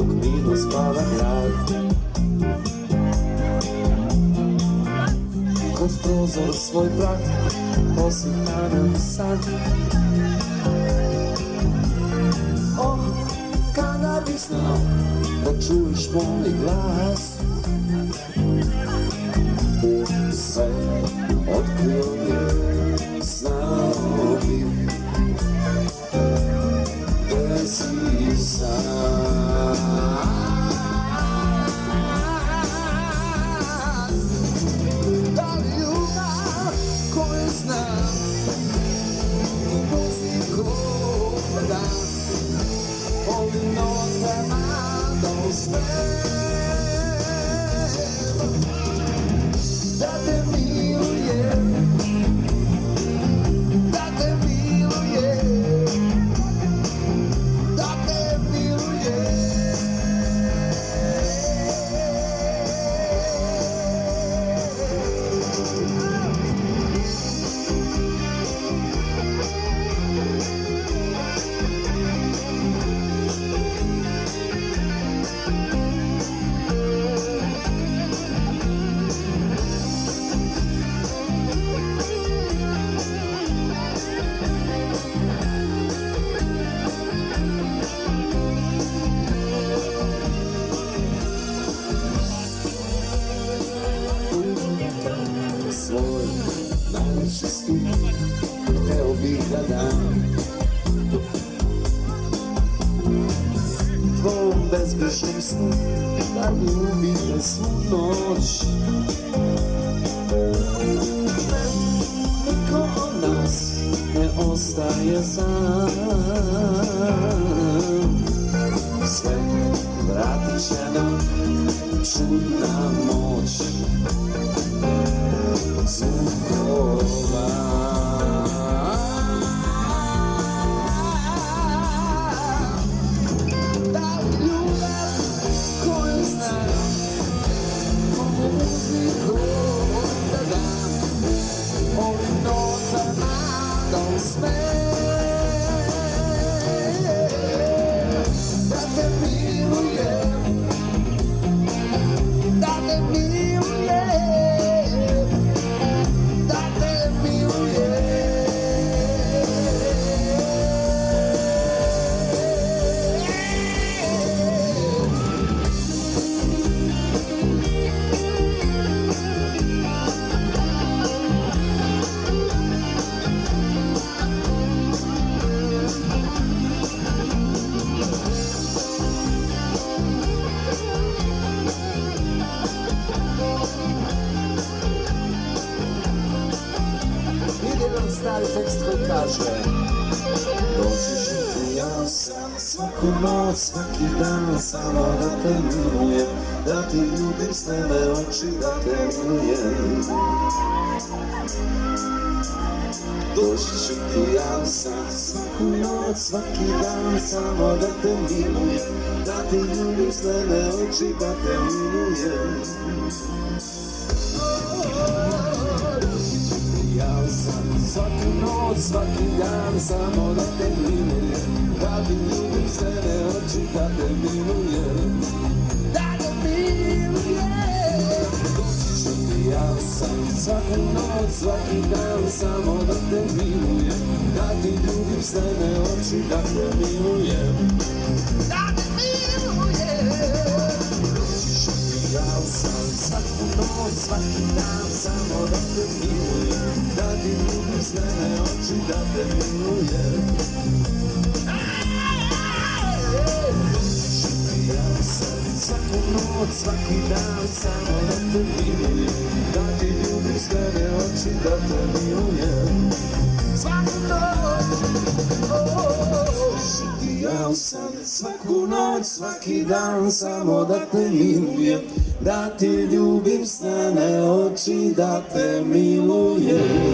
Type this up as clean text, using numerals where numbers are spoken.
dok mirno spava grad. Kroz prozor svoj prah posjeta nam sad. Oh, kada bi znao da čuješ moj glas, sve otkrio bi, znao bi gdje si sad. Da li ljubav koju znam muziku dam, ovim notama do sve. Da te milujem, da te milujem, da te milujem. Svoj najljepši stih hteo bih da dam tvom bezbrižnom snu, da ljubite svu noć. Niko od nas ne ostaje sam, sve vratit će nam čudna moć zvukova. Da li ljubav koju znam muziku da dam, ovim notama da usmem. Da te milujem, da te milujem, da te milujem. Stari tekst koji kaže: dođeš i ja sam svaku noć, svaki dan, samo da te milujem, da ti ljubim s tebe oči, da te milujem. Doći ću ti ja sam svaku noć, svaki dan, samo da te milujem, da ti ljubim s tebe oči, da te milujem. Ja sam svaku noć, svaki dan, samo da te milujem, da ti ljubim sebe oči, da te milujem, da te milujem. Doći ću ti ja sam svaku noć, svaki dan, samo da te milujem, da ti ljubim sebe oči, da te milujem, da te milujem. Doći ću ti ja sam svaku noć, svaki dan, samo da te milujem, da ti ljubim sebe oči, da te milujem. Ja sam svaku noć, svaki dan, samo da te milujem, da ti ljubim sebe oči, da te milujem. Svaku noć, ja sam svaku noć, svaki dan, samo da te milujem, da ti ljubim strane oči, da te milujem.